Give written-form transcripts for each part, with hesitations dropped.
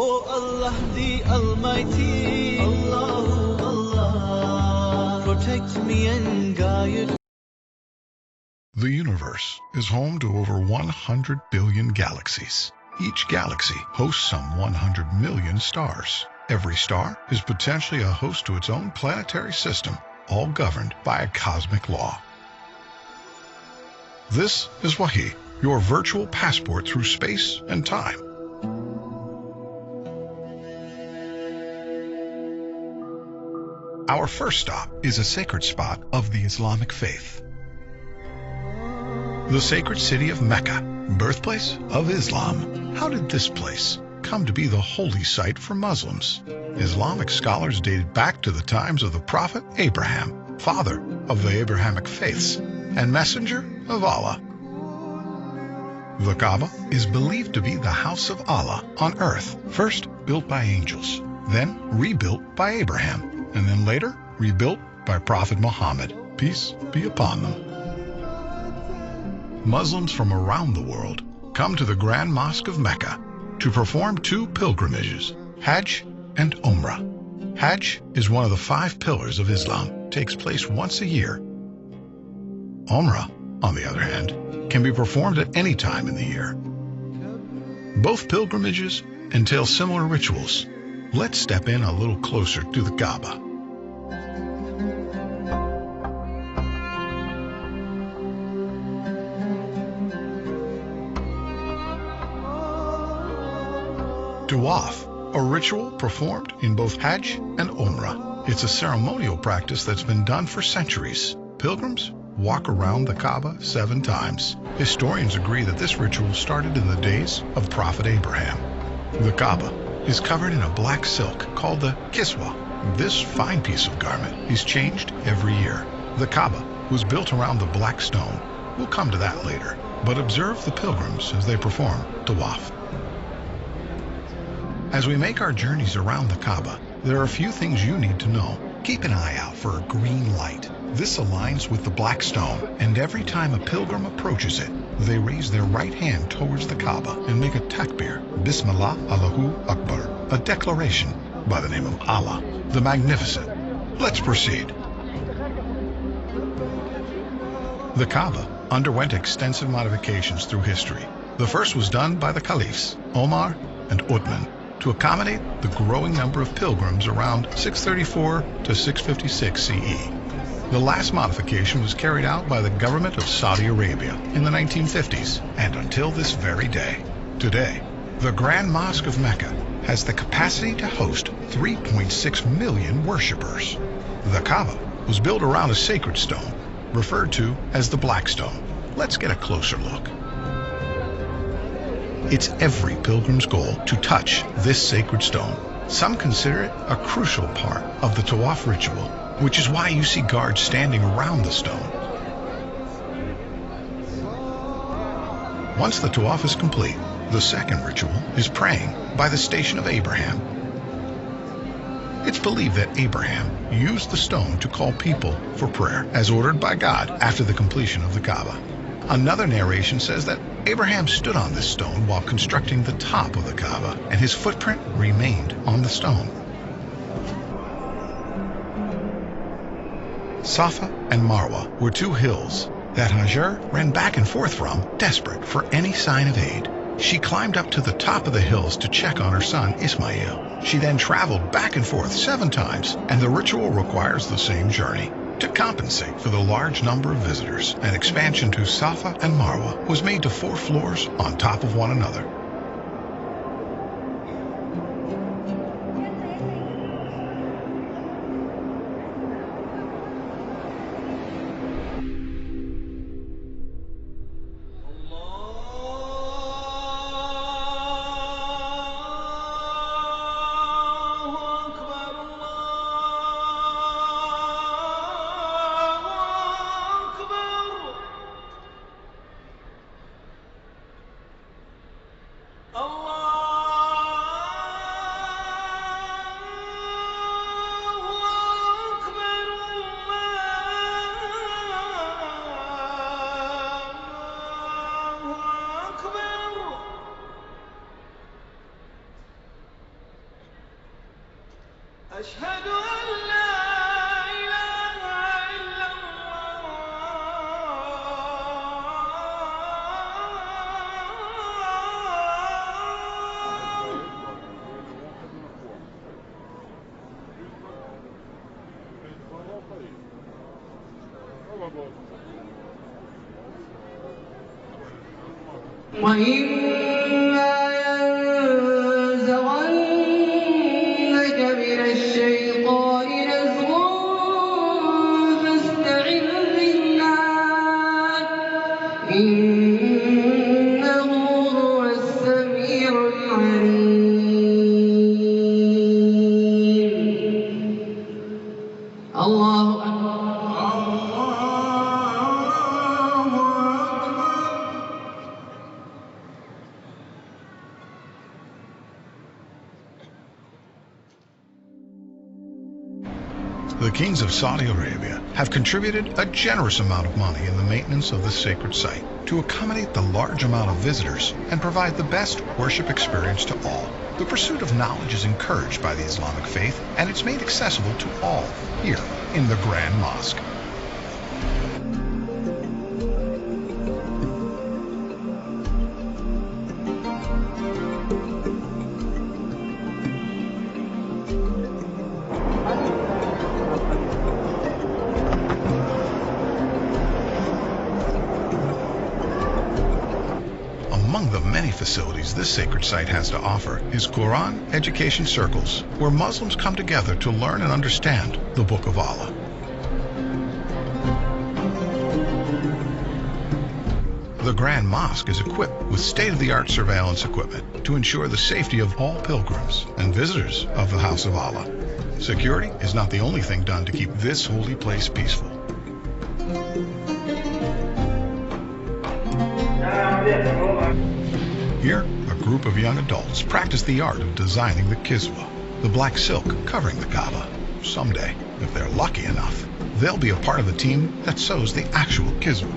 O Allah the Almighty, Allahu Allah, protect me and guide. The universe is home to over 100 billion galaxies. Each galaxy hosts some 100 million stars. Every star is potentially a host to its own planetary system, all governed by a cosmic law. This is Wahi, your virtual passport through space and time. Our first stop is a sacred spot of the Islamic faith. The sacred city of Mecca, birthplace of Islam. How did this place come to be the holy site for Muslims? Islamic scholars dated back to the times of the Prophet Abraham, father of the Abrahamic faiths, and messenger of Allah. The Kaaba is believed to be the house of Allah on earth, first built by angels, then rebuilt by Abraham, and then later rebuilt by Prophet Muhammad, peace be upon them. Muslims from around the world come to the Grand Mosque of Mecca to perform two pilgrimages, Hajj and Umrah. Hajj is one of the 5 pillars of Islam, takes place once a year. Umrah, on the other hand, can be performed at any time in the year. Both pilgrimages entail similar rituals. Let's step in a little closer to the Kaaba. Tawaf, a ritual performed in both Hajj and Umrah. It's a ceremonial practice that's been done for centuries. Pilgrims walk around the Kaaba 7 times. Historians agree that this ritual started in the days of Prophet Abraham. The Kaaba is covered in a black silk called the kiswa. This fine piece of garment is changed every year. The Kaaba was built around the black stone. We'll come to that later, but observe the pilgrims as they perform tawaf. As we make our journeys around the Kaaba, there are a few things you need to know. Keep an eye out for a green light. This aligns with the black stone, and every time a pilgrim approaches it, they raise their right hand towards the Kaaba and make a takbir, Bismillah, Allahu Akbar, a declaration by the name of Allah, the Magnificent. Let's proceed. The Kaaba underwent extensive modifications through history. The first was done by the caliphs, Omar and Uthman, to accommodate the growing number of pilgrims around 634 to 656 CE. The last modification was carried out by the government of Saudi Arabia in the 1950s and until this very day. Today, the Grand Mosque of Mecca has the capacity to host 3.6 million worshippers. The Kaaba was built around a sacred stone, referred to as the Black Stone. Let's get a closer look. It's every pilgrim's goal to touch this sacred stone. Some consider it a crucial part of the tawaf ritual, which is why you see guards standing around the stone. Once the tawaf is complete, the second ritual is praying by the station of Abraham. It's believed that Abraham used the stone to call people for prayer, as ordered by God after the completion of the Kaaba. Another narration says that Abraham stood on this stone while constructing the top of the Kaaba, and his footprint remained on the stone. Safa and Marwa were 2 hills that Hajar ran back and forth from, desperate for any sign of aid. She climbed up to the top of the hills to check on her son Ismail. She then traveled back and forth 7 times, and the ritual requires the same journey. To compensate for the large number of visitors, an expansion to Safa and Marwa was made to 4 floors on top of one another. أشهد أن لا إله إلا الله وإما ينزغنك من الشيطان نزغ فاستعذ بالله إنه هو السميع العليم. الله أكبر. The kings of Saudi Arabia have contributed a generous amount of money in the maintenance of this sacred site to accommodate the large amount of visitors and provide the best worship experience to all. The pursuit of knowledge is encouraged by the Islamic faith, and it's made accessible to all here in the Grand Mosque. Among the many facilities this sacred site has to offer is Quran education circles, where Muslims come together to learn and understand the Book of Allah. The Grand Mosque is equipped with state-of-the-art surveillance equipment to ensure the safety of all pilgrims and visitors of the House of Allah. Security is not the only thing done to keep this holy place peaceful. Here, a group of young adults practice the art of designing the Qiblah, the black silk covering the Kaaba. Someday, if they're lucky enough, they'll be a part of the team that sews the actual Qiblah.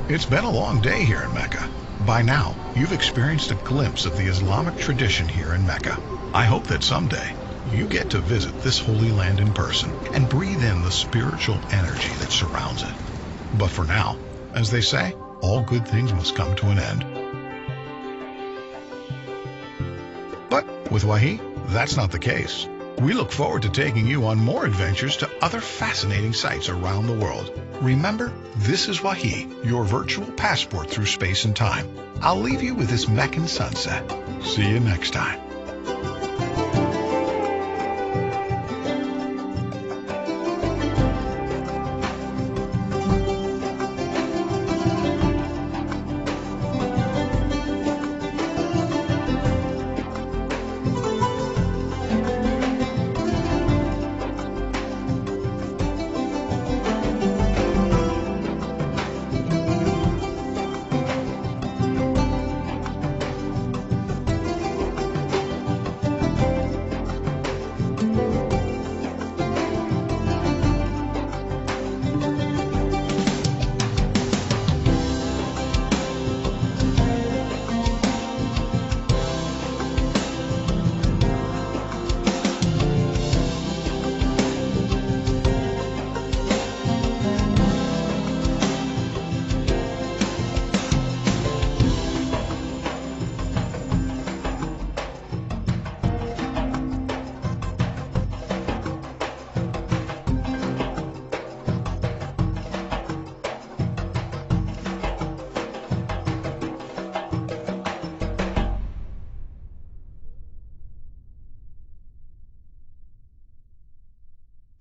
It's been a long day here in Mecca. By now, you've experienced a glimpse of the Islamic tradition here in Mecca. I hope that someday you get to visit this holy land in person and breathe in the spiritual energy that surrounds it. But for now, as they say, all good things must come to an end. But with Wahi, that's not the case. We look forward to taking you on more adventures to other fascinating sites around the world. Remember, this is Wahi, your virtual passport through space and time. I'll leave you with this Meccan sunset. See you next time.